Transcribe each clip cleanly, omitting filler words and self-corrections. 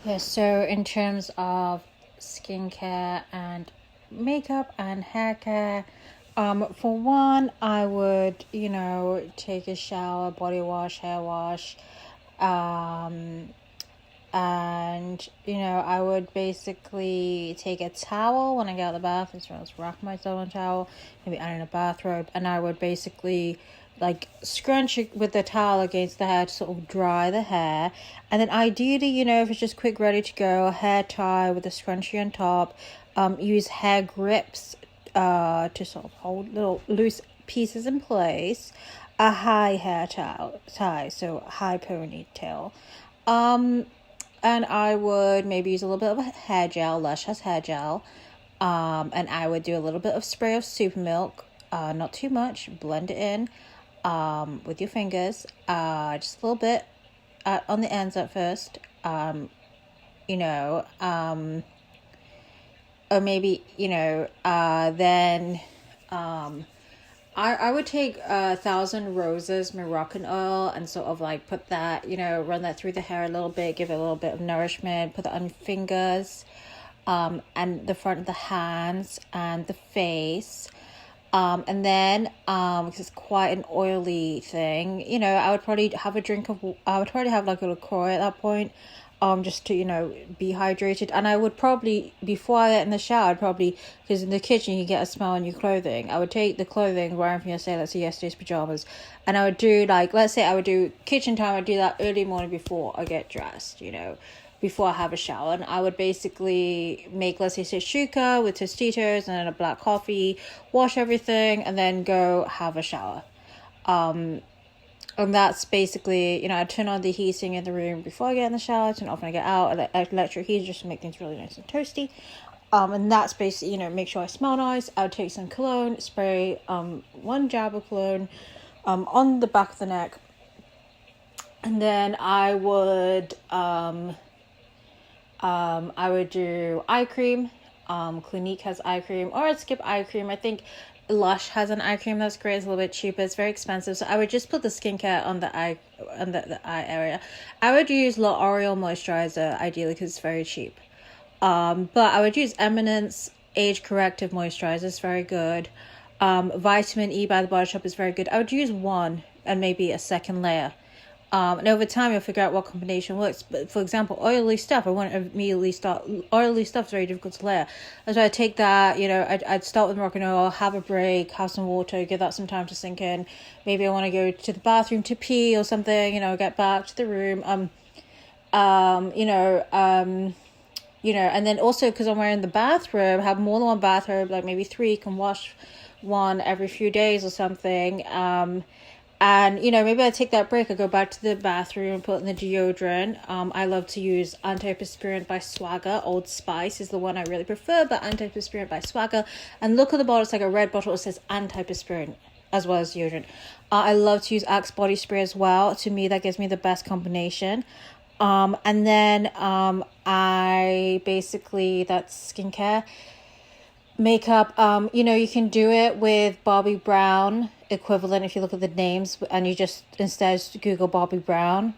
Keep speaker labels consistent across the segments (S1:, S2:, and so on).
S1: Yeah, so in terms of skincare and makeup and hair care, for one, I would, take a shower, body wash, hair wash, um, and I would basically take a towel when I get out of the bath, and so I was wrap myself in a towel, maybe add in a bathrobe, and I would basically like scrunch it with the towel against the hair to sort of dry the hair, and then ideally, if it's just quick ready to go, hair tie with a scrunchie on top. Use hair grips to sort of hold little loose pieces in place. A high hair tie, so high ponytail. um and I would maybe use a little bit of a hair gel. Lush has hair gel. And I would do a little bit of spray of super milk. Not too much. Blend it in with your fingers. Just a little bit on the ends at first. You know, or maybe, then I would take 1,000 roses Moroccan oil and sort of like put that, run that through the hair a little bit, give it a little bit of nourishment, put that on your fingers, and the front of the hands and the face. And then, because it's quite an oily thing, I would probably have I would probably have like a LaCroix at that point, just to, be hydrated. And I would probably, before I get in the shower, I'd probably, because in the kitchen you get a smell on your clothing, I would take the clothing wearing from yesterday, let's say yesterday's pajamas, and I would do like, let's say I would do kitchen time, I'd do that early morning before I get dressed, before I have a shower. And I would basically make, let's say, shakshuka with Tostitos and then a black coffee, wash everything, and then go have a shower. And that's basically, I turn on the heating in the room before I get in the shower, turn it off when I get out, electric heater just to make things really nice and toasty. And that's basically, make sure I smell nice. I would take some cologne, spray one jab of cologne on the back of the neck. And then I would do eye cream. Clinique has eye cream, or I'd skip eye cream. I think Lush has an eye cream that's great. It's a little bit cheaper. It's very expensive, so I would just put the skincare on the eye, the eye area. I would use L'Oreal moisturizer ideally because it's very cheap. But I would use Eminence age corrective moisturizer. It's very good. Vitamin E by the Body Shop is very good. I would use one and maybe a second layer. And over time, you'll figure out what combination works. But for example, oily stuff, I wouldn't immediately start. Oily stuff is very difficult to layer. And so I'd take that, I'd start with Moroccan oil, have a break, have some water, give that some time to sink in. Maybe I want to go to the bathroom to pee or something, get back to the room. And then also because I'm wearing the bathrobe, have more than one bathrobe, like maybe 3, can wash one every few days or something. And, maybe I take that break, I go back to the bathroom, put in the deodorant. I love to use Antiperspirant by Swagger. Old Spice is the one I really prefer, but Antiperspirant by Swagger. And look at the bottle, it's like a red bottle, it says Antiperspirant as well as deodorant. I love to use Axe body spray as well. To me, that gives me the best combination. And then I basically, that's skincare. Makeup, you can do it with Bobbi Brown equivalent if you look at the names, and you just instead Google Bobbi Brown,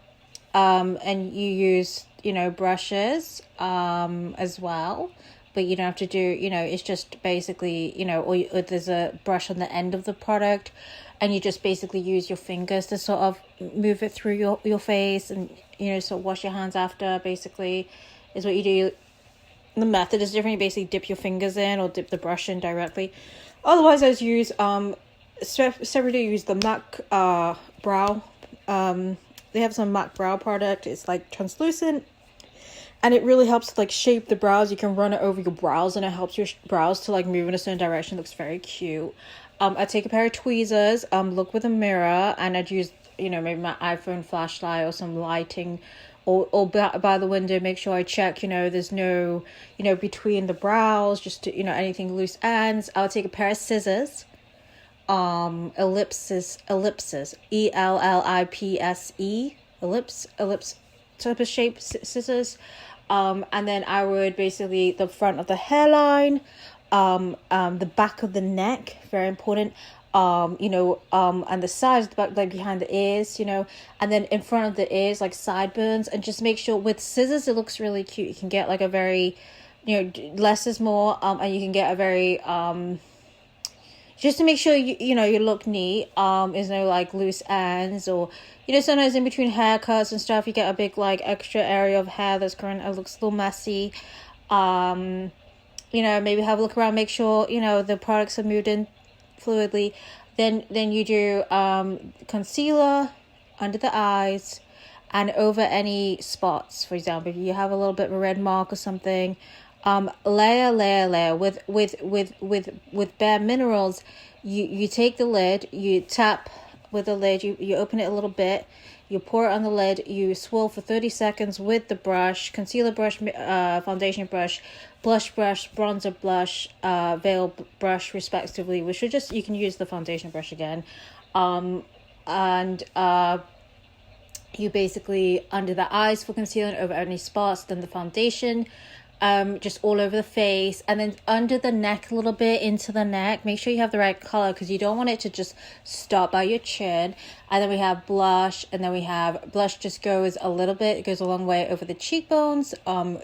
S1: and you use brushes as well, but you don't have to do, it's just basically, or there's a brush on the end of the product, and you just basically use your fingers to sort of move it through your face, and sort of wash your hands after, basically is what you do. The method is different. You basically dip your fingers in or dip the brush in directly. Otherwise, I use separately use the MAC brow. They have some MAC brow product. It's like translucent, and it really helps to like shape the brows. You can run it over your brows, and it helps your brows to like move in a certain direction. It looks very cute. I take a pair of tweezers. Look with a mirror, and I'd use maybe my iPhone flashlight or some lighting. Or by the window, make sure I check, there's no, between the brows, just to, anything loose ends. I'll take a pair of scissors, ellipses, ELLIPSE, ellipse type of shape scissors. And then I would basically, the front of the hairline, the back of the neck, very important. and the sides, the back, like behind the ears, and then in front of the ears, like sideburns, and just make sure with scissors it looks really cute. You can get like a very, less is more, and you can get a very just to make sure you look neat. There's no like loose ends, or sometimes in between haircuts and stuff you get a big like extra area of hair that's current, it looks a little messy. Maybe have a look around, make sure the products are moved in fluidly. Then you do concealer under the eyes and over any spots. For example, if you have a little bit of a red mark or something, layer with Bare Minerals. You take the lid, you tap with the lid, you open it a little bit, you pour it on the lid, you swirl for 30 seconds with the brush, concealer brush, foundation brush, blush brush, bronzer blush, veil brush respectively, which are just, you can use the foundation brush again. You basically under the eyes for concealing over any spots, then the foundation just all over the face, and then under the neck a little bit, into the neck. Make sure you have the right color because you don't want it to just stop by your chin. And then we have blush, and then we have blush just goes a little bit, it goes a long way over the cheekbones,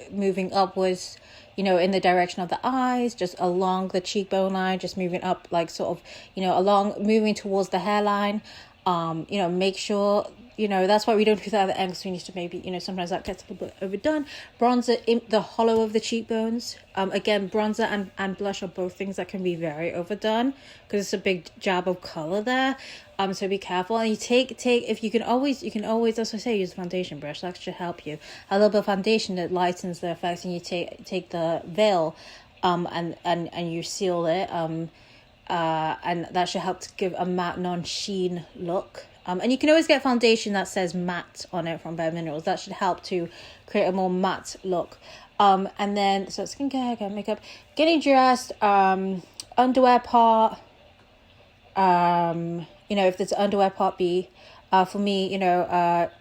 S1: moving upwards, in the direction of the eyes, just along the cheekbone line, just moving up, like sort of, along, moving towards the hairline. Make sure, that's why we don't do that at the ends. We need to maybe, sometimes that gets a little bit overdone. Bronzer in the hollow of the cheekbones. Again, bronzer and blush are both things that can be very overdone because it's a big jab of color there. So be careful. And you take, if you can always, as I say, use a foundation brush. That should help you. A little bit of foundation that lightens the effects, and you take the veil, and you seal it. And that should help to give a matte non-sheen look. And you can always get foundation that says matte on it from Bare Minerals. That should help to create a more matte look. And then, so skincare, hair, makeup, getting dressed, underwear part, if there's an underwear part B, for me,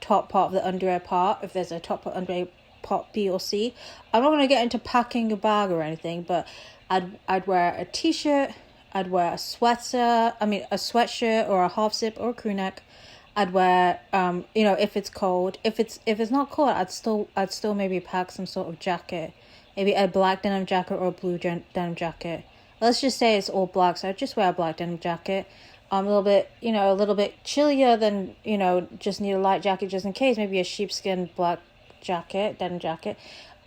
S1: top part of the underwear part, if there's a top part underwear part B or C. I'm not going to get into packing a bag or anything, but I'd wear a t-shirt, I'd wear a sweatshirt or a half zip or a crew neck. I'd wear, if it's cold. If it's not cold, I'd still maybe pack some sort of jacket, maybe a black denim jacket or a blue denim jacket. Let's just say it's all black, so I'd just wear a black denim jacket. A little bit chillier than, just need a light jacket just in case. Maybe a sheepskin black jacket, denim jacket.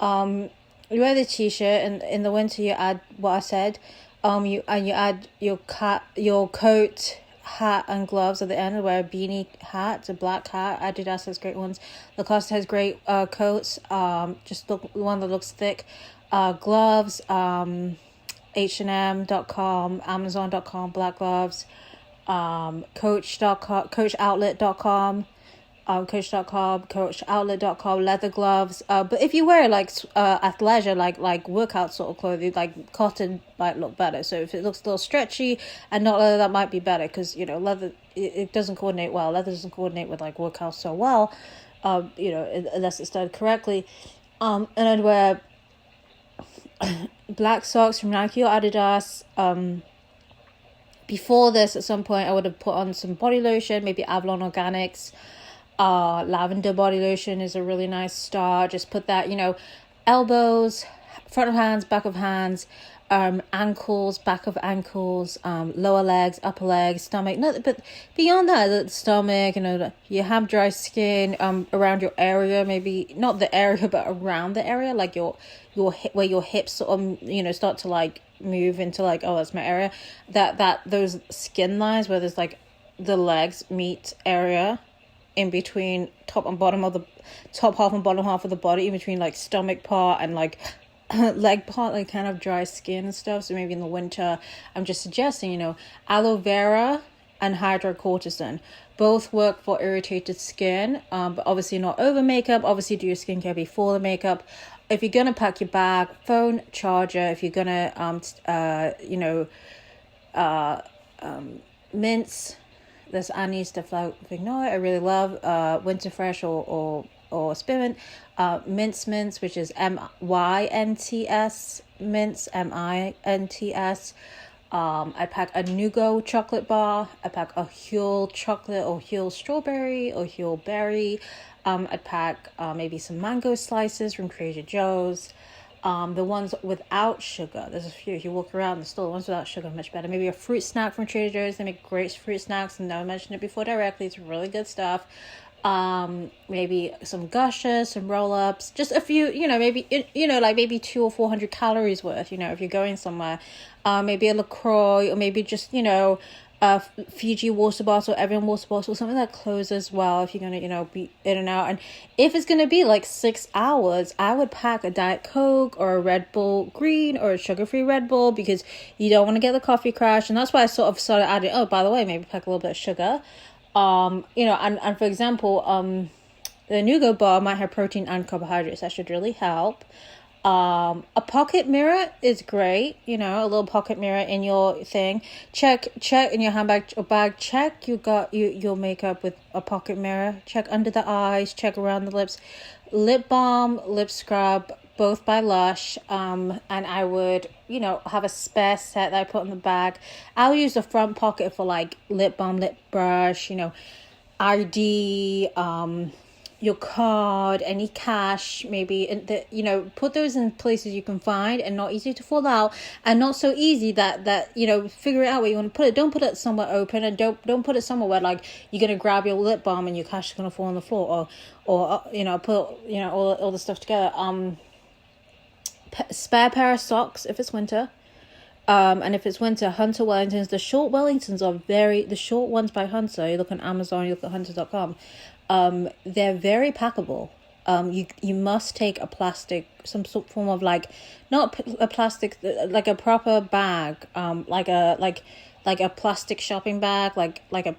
S1: You wear the t-shirt, and in the winter you add what I said. You add your coat, hat, and gloves at the end. I wear a beanie hat, it's a black hat. Adidas has great ones. Lacoste has great coats. Just look one that looks thick. Gloves, H&M.com, Amazon.com, black gloves. Coach.com, coachoutlet.com, coachoutlet.com, leather gloves. But if you wear like athleisure, like workout sort of clothing, like cotton might look better. So if it looks a little stretchy and not leather, that might be better, because leather, it doesn't coordinate well. Leather doesn't coordinate with like workout so well, unless it's done correctly. And I'd wear black socks from Nike or Adidas. Before this, at some point, I would have put on some body lotion, maybe Avalon Organics. Lavender body lotion is a really nice start. Just put that, elbows, front of hands, back of hands, ankles, back of ankles, lower legs, upper legs, stomach. No, but beyond that, the stomach, you have dry skin around your area, maybe not the area, but around the area, like your hip, where your hips sort of, start to like move into like, oh, that's my area. That those skin lines where there's like the legs meet area in between top and bottom of the top half and bottom half of the body, in between like stomach part and like leg part, like kind of dry skin and stuff. So maybe in the winter, I'm just suggesting, aloe vera and hydrocortisone both work for irritated skin, but obviously not over makeup. Obviously do your skincare before the makeup. If you're gonna pack your bag, phone, charger. If you're gonna mints, there's Annie's de Flavignoy, I really love, Winter Fresh or Spearmint, mints, which is MYNTS, mints, MINTS, I'd pack a Nugo chocolate bar. I'd pack a Huel chocolate or Huel strawberry or Huel berry. I'd pack maybe some mango slices from Trader Joe's. The ones without sugar, there's a few. If you walk around the store, the ones without sugar are much better. Maybe a fruit snack from Trader Joe's. They make great fruit snacks, and I mentioned it before directly. It's really good stuff. Maybe some Gushers, some roll-ups, just a few, maybe, like maybe 200 or 400 calories worth, if you're going somewhere. Maybe a LaCroix, or maybe just, Fiji water bottle, Evian water bottle, something that closes well if you're going to, be in and out. And if it's going to be like 6 hours, I would pack a Diet Coke or a Red Bull Green or a sugar-free Red Bull, because you don't want to get the coffee crash. And that's why I sort of started adding, oh, by the way, maybe pack a little bit of sugar. And for example, the Nugo bar might have protein and carbohydrates. That should really help. A pocket mirror is great. A little pocket mirror in your thing. Check in your handbag or bag. Check you got your makeup with a pocket mirror. Check under the eyes. Check around the lips. Lip balm, lip scrub, both by Lush. And I would, have a spare set that I put in the bag. I'll use the front pocket for like lip balm, lip brush, ID, your card, any cash, maybe, put those in places you can find and not easy to fall out, and not so easy that figure it out where you want to put it. Don't put it somewhere open, and don't put it somewhere where like you're gonna grab your lip balm and your cash is gonna fall on the floor, or put all the stuff together. Spare pair of socks if it's winter. And if it's winter, Hunter Wellingtons, the short Wellingtons are the short ones by Hunter. You look on Amazon, you look at hunter.com. They're very packable. You must take a plastic, some sort form of like, not a plastic, like a proper bag, like a plastic shopping bag, like a,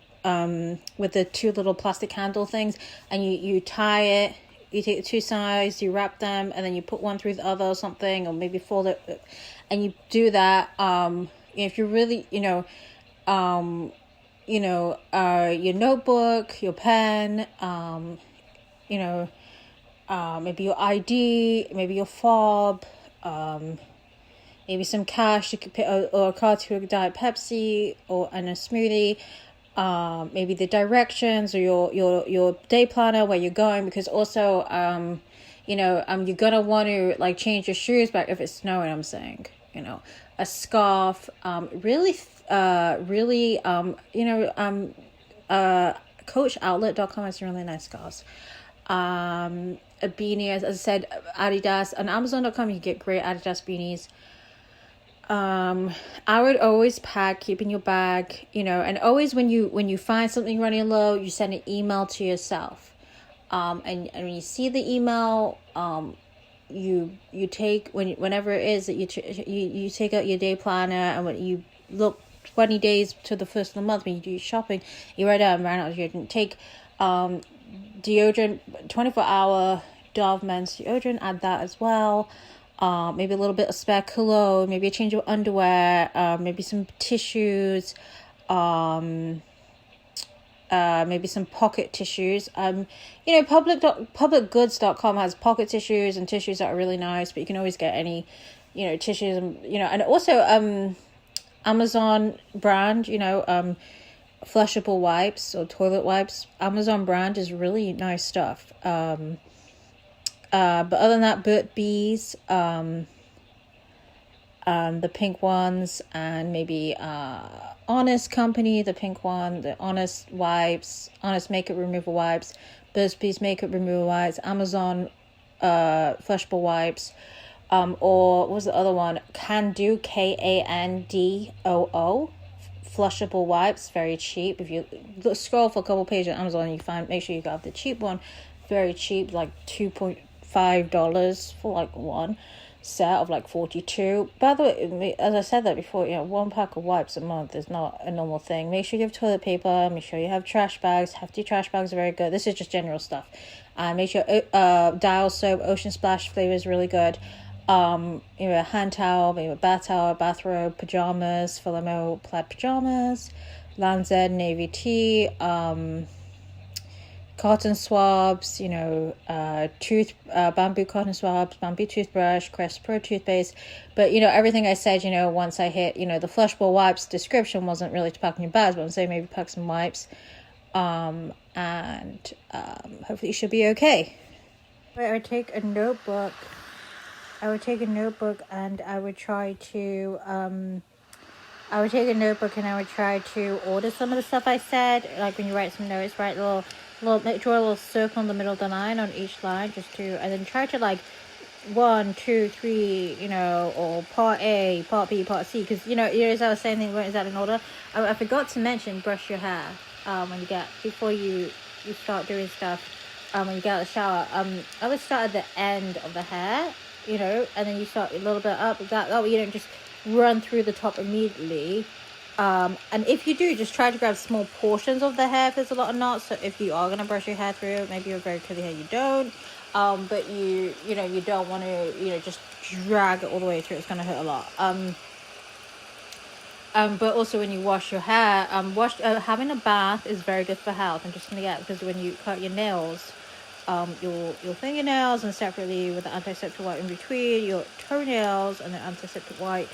S1: with the two little plastic handle things, and you tie it. You take the two sides, you wrap them, and then you put one through the other or something, or maybe fold it, and you do that. If you really, your notebook, your pen, maybe your ID, maybe your fob, maybe some cash. You could pay, or a card to a Diet Pepsi and a smoothie. Maybe the directions, or your day planner where you're going, because also you're gonna want to like change your shoes back if it's snowing. I'm saying, a scarf, coachoutlet.com has really nice scarves. A beanie, as I said, Adidas, on Amazon.com you get great Adidas beanies. I would always pack, keep in your bag, and always when you find something running low, you send an email to yourself. And when you see the email, you take, whenever it is that you take out your day planner, and when you look 20 days to the first of the month, when you do your shopping, you write down, ran out of deodorant. Take deodorant, 24-hour Dove men's deodorant, add that as well. Maybe a little bit of spare cologne, maybe a change of underwear, maybe some tissues, maybe some pocket tissues. Publicgoods.com has pocket tissues and tissues that are really nice, but you can always get any, tissues, and also Amazon brand, flushable wipes or toilet wipes. Amazon brand is really nice stuff. But other than that, Burt Bees, the pink ones, and maybe Honest Company, the pink one, the Honest wipes, Honest makeup removal wipes, Burt Bees makeup removal wipes, Amazon flushable wipes, or what was the other one? Kandoo, Kandoo, flushable wipes, very cheap. If you scroll for a couple pages on Amazon, you make sure you got the cheap one, very cheap, like $2.5 for like one set of like 42. By the way, as I said that before, 1 pack of wipes a month is not a normal thing. Make sure you have toilet paper, make sure you have trash bags. Hefty trash bags are very good. This is just general stuff. Make sure Dial soap, Ocean Splash flavor is really good. A hand towel, maybe a bath towel, bathrobe, pajamas, Filamo plaid pajamas, Lands End navy tee, cotton swabs, bamboo cotton swabs, bamboo toothbrush, Crest Pro toothpaste. But, everything I said, once I hit, the flushable wipes description wasn't really to pack in your bags, but I'm saying maybe pack some wipes. And hopefully you should be okay. I would take a notebook. And I would try to, order some of the stuff I said. Like when you write some notes, write draw a little circle in the middle of the line on each line, and then try to 1, 2, 3, or part A, part B, part C, because as I was saying, is that in order? I forgot to mention brush your hair before you start doing stuff. When you get out of the shower, I would start at the end of the hair, and then you start a little bit up. That way you don't just run through the top immediately. And if you do, just try to grab small portions of the hair if there's a lot of knots. So if you are going to brush your hair through, maybe you're very curly hair, you don't. But you don't want to, just drag it all the way through. It's going to hurt a lot. But also when you wash your hair, having a bath is very good for health. I'm just going to because when you cut your nails, your fingernails, and separately with the antiseptic white in between, your toenails, and the antiseptic white,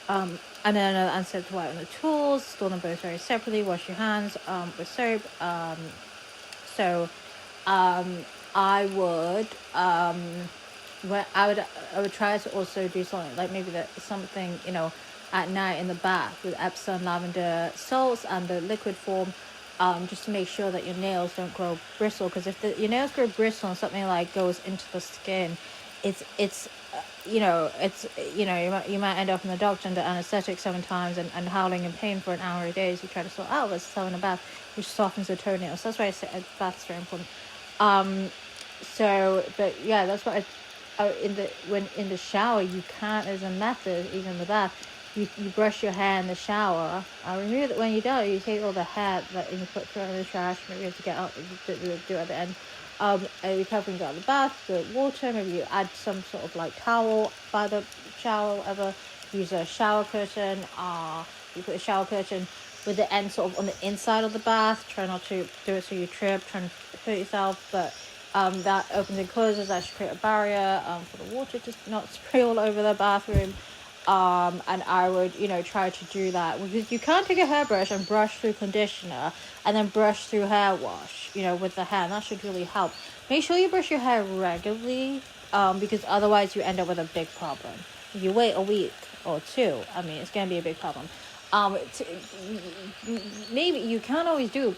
S1: and then another antiseptic white on the tools. Store them both very separately. Wash your hands with soap. I would try to also do something like maybe something at night in the bath with Epsom lavender salts and the liquid form, just to make sure that your nails don't grow bristle. Because if your nails grow bristle and something goes into the skin, you might end up in the doctor under anesthetic 7 times and howling in pain for an hour a day as you try to sort out this in a bath, which softens the toenails. So that's why I say a bath is very important. But yeah, that's what in the shower you can't. There's a method even in the bath. You brush your hair in the shower. Remove it when you're done. You take all the hair that you throw in the trash. Maybe you have to get out, do it at the end. You carefully get out of the bath, the water. Maybe you add some sort of towel by the shower, whatever. Use a shower curtain. You put a shower curtain with the end sort of on the inside of the bath. Try not to do it so you trip. Try and hurt yourself, but that opens and closes. That should create a barrier for the water to not spray all over the bathroom. And I would, try to do that, because you can't take a hairbrush and brush through conditioner and then brush through hair wash, with the hair. And that should really help. Make sure you brush your hair regularly, because otherwise you end up with a big problem. If you wait a week or 2, it's going to be a big problem. Maybe you can't always do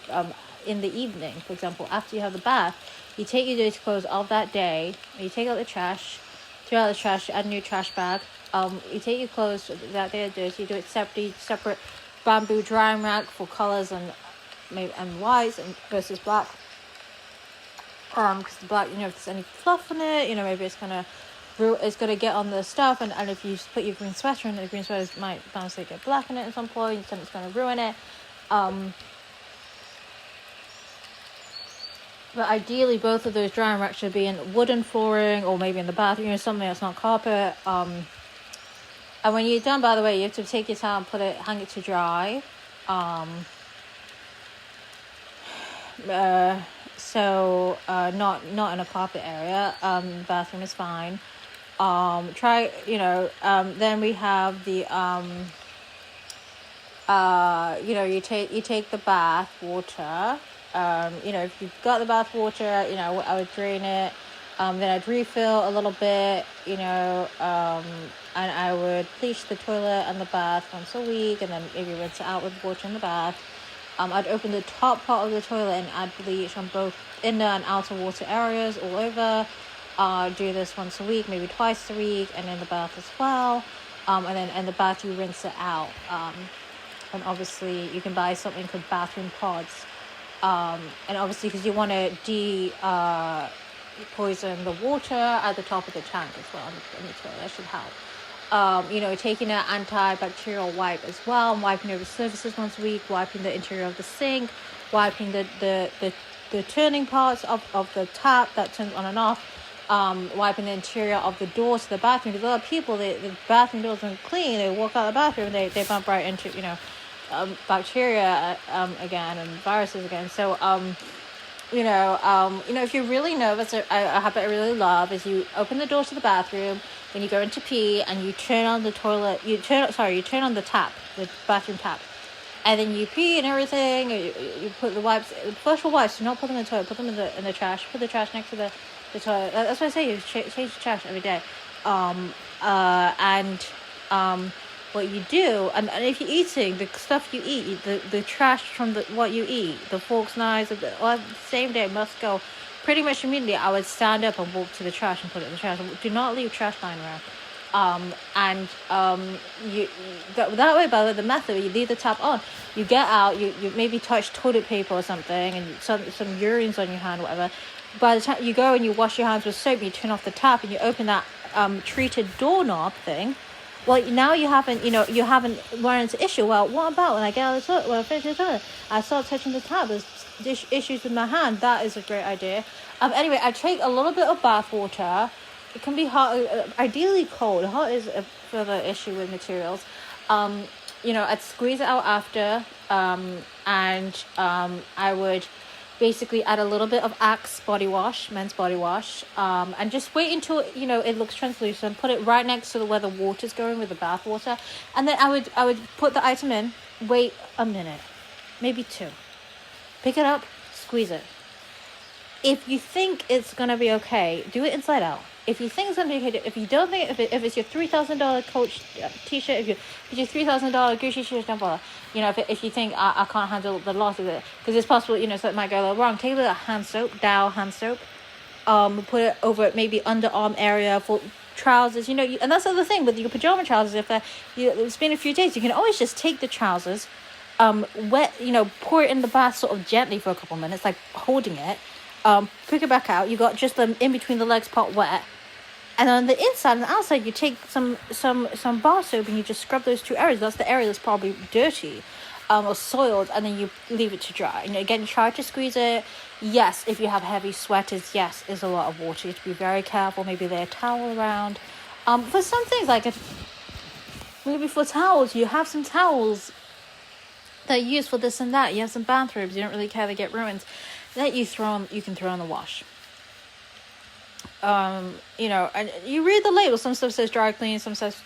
S1: in the evening. For example, after you have the bath, you take your dirty clothes off that day, you take out the trash, throw out the trash, add a new trash bag. You take your clothes that day are dirty, you do it separate bamboo drying rack for colors and whites versus black. Because the black, if there's any fluff in it, maybe it's gonna get on the stuff, and if you put your green sweater in it, the green sweater might bounce get black in it at some point, and it's gonna ruin it. But ideally, both of those drying racks should be in wooden flooring, or maybe in the bathroom, something that's not carpet. And when you're done, by the way, you have to take your towel and hang it to dry. Not in a carpet area. Bathroom is fine. Then we have the you take the bath water. If you've got the bath water, I would drain it. Then I'd refill a little bit, and I would bleach the toilet and the bath once a week, and then maybe rinse it out with water in the bath. I'd open the top part of the toilet and add bleach on both inner and outer water areas all over. Do this once a week, maybe twice a week, and in the bath as well. And then in the bath you rinse it out. And obviously you can buy something called bathroom pods. And obviously because you want to poison the water at the top of the tank as well in the toilet. That should help. Taking an antibacterial wipe as well, and wiping over surfaces once a week, wiping the interior of the sink, wiping the turning parts of the tap that turns on and off, wiping the interior of the doors to the bathroom. Because a lot of people, the bathroom doors aren't clean, they walk out of the bathroom and they bump right into, bacteria again and viruses again. So if you're really nervous, a habit I really love is you open the door to the bathroom when you go into pee, and you turn on the toilet. You turn on the tap, the bathroom tap, and then you pee and everything. You put the wipes, flush your wipes. Do not put them in the toilet. Put them in the trash. Put the trash next to the toilet. That's what I say. You change the trash every day. And what you do, and if you're eating the stuff you eat, the trash from what you eat, the forks, knives, the same day must go pretty much immediately. I would stand up and walk to the trash and put it in the trash. Do not leave trash lying around. You that way, by the method, you leave the tap on, you get out, you maybe touch toilet paper or something, and some urine's on your hand, whatever. By the time you go and you wash your hands with soap, you turn off the tap and you open that treated doorknob thing. Well, now you haven't run into issue. Well, what about when I get out of the toilet, when I finish the toilet, I start touching the tap, there's issues with my hand? That is a great idea. Anyway, I take a little bit of bath water. It can be hot, ideally cold. Hot is a further issue with materials. I'd squeeze it out after, and I would basically add a little bit of Axe body wash, men's body wash, and just wait until it looks translucent. Put it right next to where the water's going with the bath water, and then I would put the item in. Wait a minute, maybe 2. Pick it up, squeeze it. If you think it's gonna be okay, do it inside out. If you think it's gonna be okay, if you don't think, if it's your $3,000 Coach t-shirt, if it's your $3,000 Gucci t-shirt, don't bother. If you think I can't handle the loss of it, because it's possible, so it might go a little wrong. Take a little hand soap, Dow hand soap, put it over maybe underarm area for trousers. And that's the other thing with your pajama trousers. If it's been a few days, you can always just take the trousers, wet, pour it in the bath sort of gently for a couple minutes, like holding it. Pick it back out. You got just the in between the legs part wet, and on the inside and the outside, you take some bar soap and you just scrub those 2 areas. That's the area that's probably dirty, or soiled, and then you leave it to dry. Again, try to squeeze it. Yes, if you have heavy sweaters, yes, is a lot of water. You have to be very careful. Maybe lay a towel around. For some things, like maybe for towels, you have some towels that you use for this and that. You have some bathrobes. You don't really care they get ruined. That you can throw in the wash. And you read the label. Some stuff says dry clean, some says,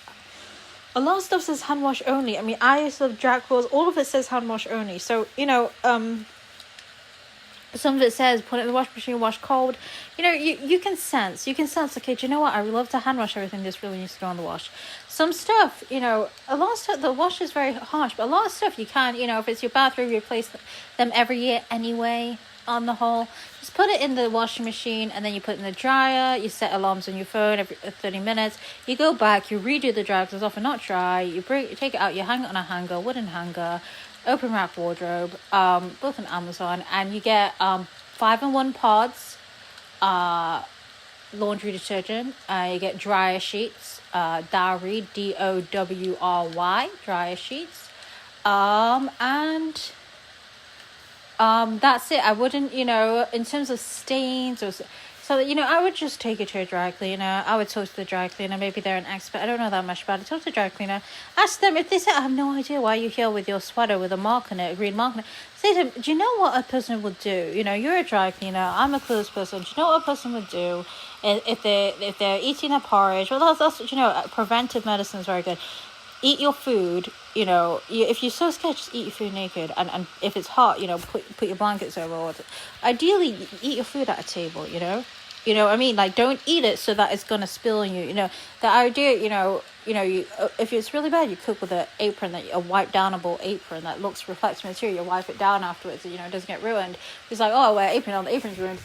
S1: a lot of stuff says hand wash only. I mean, I used to have Jack Wills, all of it says hand wash only. So, some of it says put it in the wash machine, wash cold. You can sense, okay, do you know what? I would love to hand wash everything. This really needs to go on the wash. Some stuff, a lot of stuff, the wash is very harsh, but a lot of stuff you can, if it's your bathroom, you replace them every year anyway. On the whole, just put it in the washing machine, and then you put it in the dryer. You set alarms on your phone every 30 minutes. You go back, you redo the dryer because it's often not dry. You take it out, you hang it on a hanger, wooden hanger, open rack wardrobe, both on Amazon, and you get 5-in-1 pods, laundry detergent. You get dryer sheets, Dowry, DOWRY, dryer sheets, and that's it. I wouldn't, in terms of stains or so, I would just take it to a dry cleaner. I would talk to the dry cleaner. Maybe they're an expert. I don't know that much about it. Talk to the dry cleaner. Ask them if they say, I have no idea why you're here with your sweater with a mark on it, a green mark on it. Say to them, do you know what a person would do? You're a dry cleaner. I'm a clothes person. Do you know what a person would do if they're eating a porridge? Well, that's preventive medicine is very good. Eat your food, if you're so scared, just eat your food naked. And if it's hot, put your blankets over. Or ideally, eat your food at a table, what I mean? Like, don't eat it so that it's going to spill on you. The idea, if it's really bad, you cook with an apron, a wipe downable apron that reflects material. You wipe it down afterwards, so, it doesn't get ruined. It's like, oh, I wear an apron on, the apron's ruined.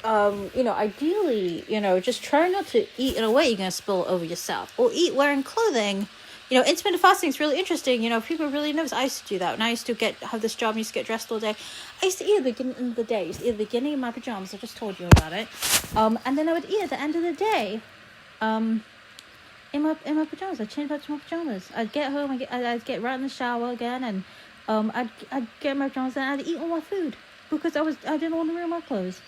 S1: Ideally, just try not to eat in a way you're going to spill over yourself, or eat wearing clothing. Intermittent fasting is really interesting. People really know. I used to do that when I used to have this job. I used to get dressed all day. I used to eat at the beginning of the day. I used to eat at the beginning in my pajamas. I just told you about it. And then I would eat at the end of the day, in my pajamas. I'd change back to my pajamas. I'd get home. I'd get right in the shower again, and I'd get my pajamas and I'd eat all my food because I didn't want to ruin my clothes.